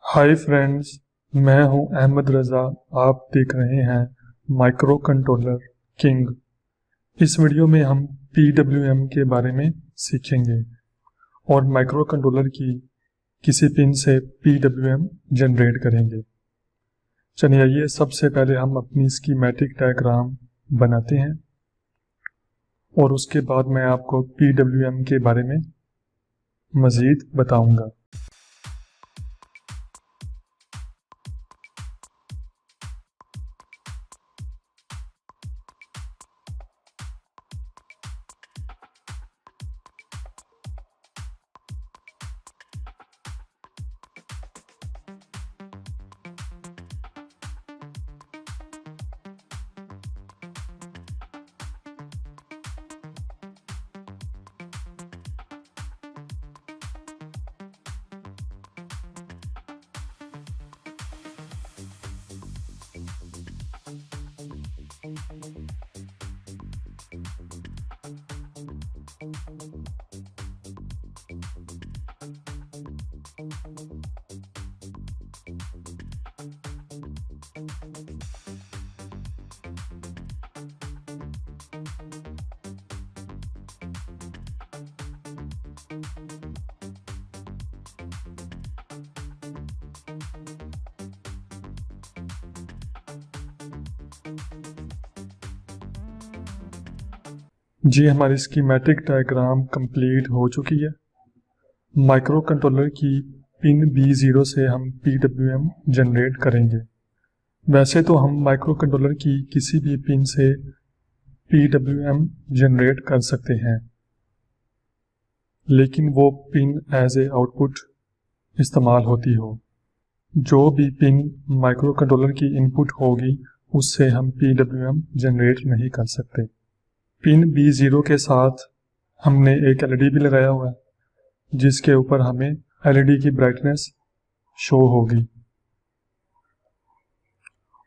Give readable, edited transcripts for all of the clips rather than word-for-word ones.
Hi friends, मैं हूं अहमद रज़ा। आप देख रहे हैं माइक्रो कंट्रोलर किंग। इस वीडियो में हम PWM के बारे में सीखेंगे और माइक्रो कंट्रोलर की किसी पिन से PWM जनरेट करेंगे। चलिए आइए सबसे पहले हम अपनी स्कीमेटिक डायग्राम बनाते हैं और उसके बाद मैं आपको PWM के बारे में मज़ीद बताऊंगा। जी, हमारी स्कीमेटिक डायग्राम कंप्लीट हो चुकी है। माइक्रो कंट्रोलर की पिन B0 से हम PWM जनरेट करेंगे। वैसे तो हम माइक्रो कंट्रोलर की किसी भी पिन से PWM जनरेट कर सकते हैं, लेकिन वो पिन एज ए आउटपुट इस्तेमाल होती हो। जो भी पिन माइक्रो कंट्रोलर की इनपुट होगी उससे हम PWM जनरेट नहीं कर सकते। पिन B0 के साथ हमने एक LED भी लगाया हुआ है, जिसके ऊपर हमें LED की ब्राइटनेस शो होगी,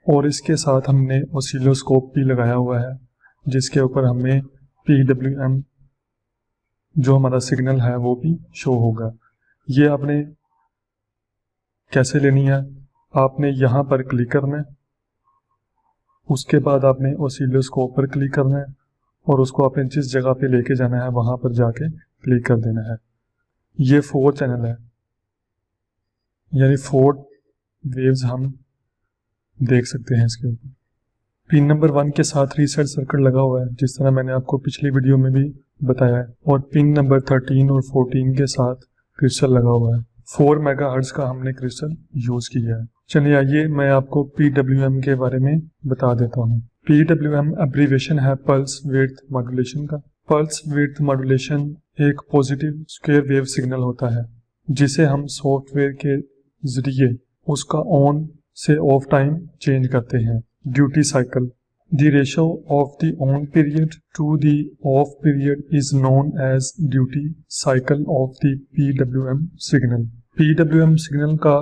और इसके साथ हमने ऑसिलोस्कोप भी लगाया हुआ है, जिसके ऊपर हमें PWM जो हमारा सिग्नल है वो भी शो होगा। ये आपने कैसे लेनी है, आपने यहाँ पर क्लिक करना है, उसके बाद आपने ऑसिलोस्कोप पर क्लिक करना है और उसको आपने जिस जगह पे लेके जाना है वहाँ पर जाके क्लिक कर देना है। ये 4 चैनल है, यानी 4 वेव्स हम देख सकते हैं इसके ऊपर। पिन नंबर 1 के साथ रीसेट सर्किट लगा हुआ है, जिस तरह मैंने आपको पिछली वीडियो में भी बताया है, और पिन नंबर 13 और 14 के साथ क्रिस्टल लगा हुआ है। 4 मेगाहर्ट्ज का हमने क्रिस्टल यूज किया है। चलिए आइए मैं आपको PWM के बारे में बता देता हूँ। PWM एब्रीविएशन है पल्स विड्थ मॉड्यूलेशन का। पल्स विड्थ मॉड्यूलेशन एक पॉजिटिव स्क्वायर वेव सिग्नल होता है, जिसे हम सॉफ्टवेयर के जरिए उसका ऑन से ऑफ टाइम चेंज करते हैं। Duty cycle, the ratio of the on period to the off period is known as duty cycle of the PWM signal. PWM signal का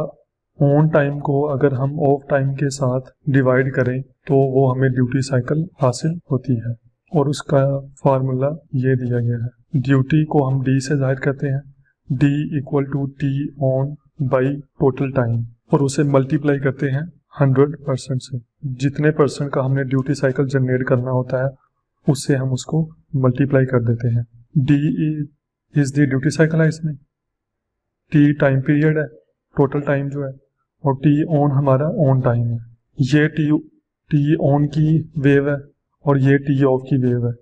ऑन टाइम को अगर हम ऑफ टाइम के साथ divide करें तो वो हमें ड्यूटी साइकिल हासिल होती है, और उसका फार्मूला ये दिया गया है। ड्यूटी को हम D से जाहिर करते हैं, D equal to T on by total time, और उसे मल्टीप्लाई करते हैं 100% से। जितने परसेंट का हमने ड्यूटी साइकिल जनरेट करना होता है उससे हम उसको मल्टीप्लाई कर देते हैं। D is the duty cycle है इसमें, T टाइम पीरियड है, टोटल टाइम जो है, और T ऑन हमारा ऑन टाइम है। ये T ऑन की वेव है और ये T ऑफ की वेव है,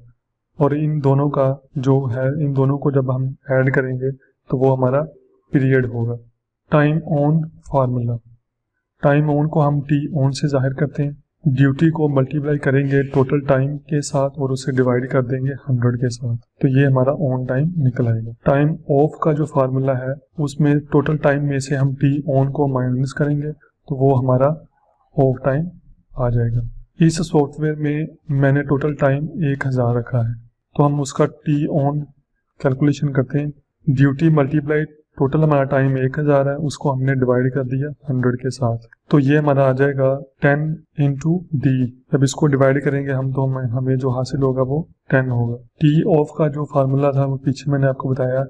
और इन दोनों का जो है, इन दोनों को जब हम ऐड करेंगे तो वो हमारा पीरियड होगा। Time on formula, time on को हम T ऑन से जाहिर करते हैं, ड्यूटी को मल्टीप्लाई करेंगे टोटल टाइम के साथ और उसे डिवाइड कर देंगे 100 के साथ, तो ये हमारा ऑन टाइम निकल आएगा। टाइम ऑफ का जो फार्मूला है उसमें टोटल टाइम में से हम T ऑन को माइनस करेंगे तो वो हमारा ऑफ टाइम आ जाएगा। इस सॉफ्टवेयर में मैंने टोटल टाइम 1000 रखा है, तो हम उसका T ऑन कैलकुलेशन करते हैं। ड्यूटी मल्टीप्लाई टोटल हमारा टाइम 1000 है, उसको हमने डिवाइड कर दिया 100 के साथ, तो ये हमारा आ जाएगा 10 इंटू D। जब इसको डिवाइड करेंगे हम तो हमें जो हासिल होगा वो 10 होगा। T ऑफ का जो फार्मूला था वो पीछे मैंने आपको बताया,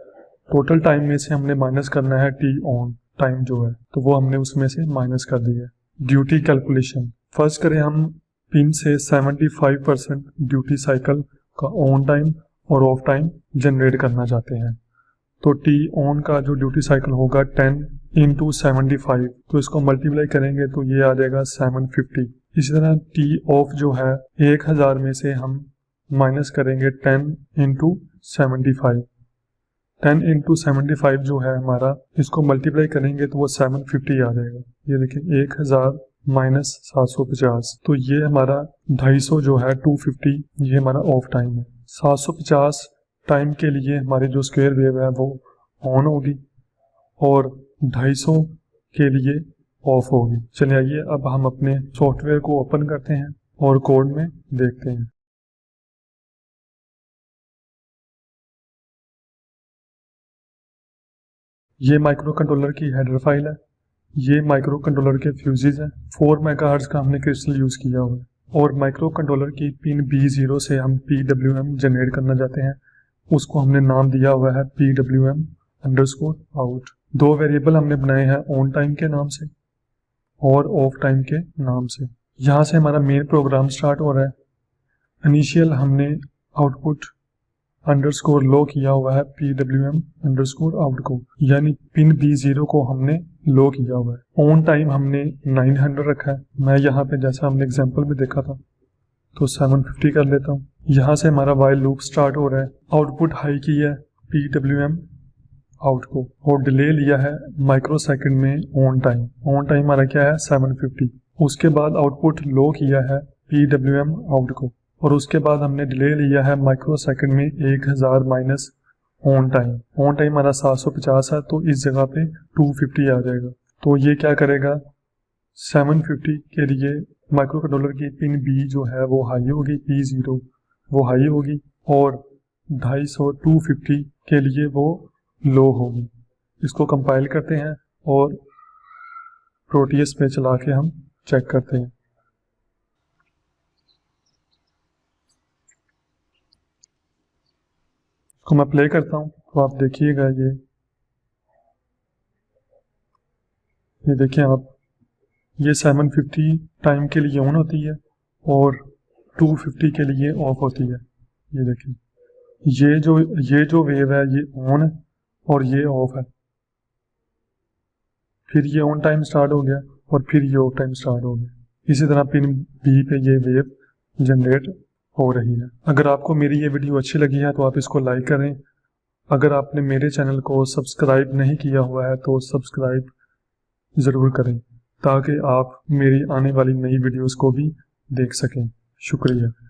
टोटल टाइम में से हमने माइनस करना है T ऑन, टाइम जो है तो वो हमने उसमें से माइनस कर दिया है। ड्यूटी कैलकुलेशन, फर्स्ट करें हम पिन से 75% ड्यूटी साइकिल का ऑन टाइम और ऑफ टाइम जनरेट करना चाहते हैं। तो टी ऑन का जो ड्यूटी साइकिल होगा 10 इंटू 75, तो इसको मल्टीप्लाई करेंगे तो ये आ जाएगा 750। इसी तरह टी ऑफ जो है 1000 में से हम माइनस करेंगे 10 इंटू 75। 10 इंटू 75 जो है हमारा, इसको मल्टीप्लाई करेंगे तो वो 750 आ जाएगा। ये देखिए 1000 माइनस 750, तो ये हमारा 250 जो है 250, ये हमारा ऑफ टाइम है। 750 टाइम के लिए हमारी जो स्क्वायर वेव है वो ऑन होगी और 250 के लिए ऑफ होगी। चलिए आइए अब हम अपने सॉफ्टवेयर को ओपन करते हैं और कोड में देखते हैं। ये माइक्रो कंट्रोलर की हेडर फाइल है। ये माइक्रो कंट्रोलर के फ्यूजेस हैं। 4 मेगाहर्ट्ज का हमने क्रिस्टल यूज किया हुआ है और माइक्रो कंट्रोलर की पिन B0 से हम PWM जनरेट करना चाहते हैं। उसको हमने नाम दिया हुआ है PWM_out। 2 वेरिएबल हमने बनाए हैं ऑन टाइम के नाम से और ऑफ टाइम के नाम से। यहाँ से हमारा मेन प्रोग्राम स्टार्ट हो रहा है। इनिशियल हमने आउटपुट अंडरस्कोर लो किया हुआ है PWM_out को, यानी पिन B0 को हमने लो किया हुआ है। ऑन टाइम हमने 900 रखा है। मैं यहाँ पे जैसा हमने एग्जांपल में देखा था तो 750 कर लेता हूँ। यहाँ से हमारा वाइल लूप स्टार्ट हो रहा है। आउटपुट हाई की है PWM_out को और डिले लिया है माइक्रो सेकंड में ऑन टाइम। ऑन टाइम हमारा क्या है 750। उसके बाद आउटपुट लो किया है PWM_out को और उसके बाद हमने डिले लिया है माइक्रो सेकंड में 1000 minus on time. On time हमारा 750 है तो इस जगह पे 250 आ जाएगा। तो ये क्या करेगा, 750 के लिए माइक्रो कंट्रोलर की पिन B जो है वो हाई होगी, P0 वो हाई होगी और 250 250 के लिए वो लो होगी। इसको कंपाइल करते हैं और प्रोटियस पे चला के हम चेक करते हैं। इसको मैं प्ले करता हूँ तो आप देखिएगा, ये देखिए आप, ये 750 टाइम के लिए ऑन होती है और 250 के लिए ऑफ होती है। ये देखिए ये जो वेव है ये ऑन है और ये ऑफ है। फिर ये ऑन टाइम स्टार्ट हो गया और फिर ये ऑफ टाइम स्टार्ट हो गया। इसी तरह पिन B पे ये वेव जनरेट हो रही है। अगर आपको मेरी ये वीडियो अच्छी लगी है तो आप इसको लाइक करें। अगर आपने मेरे चैनल को सब्सक्राइब नहीं किया हुआ है तो सब्सक्राइब ज़रूर करें ताकि आप मेरी आने वाली नई वीडियोस को भी देख सकें। शुक्रिया।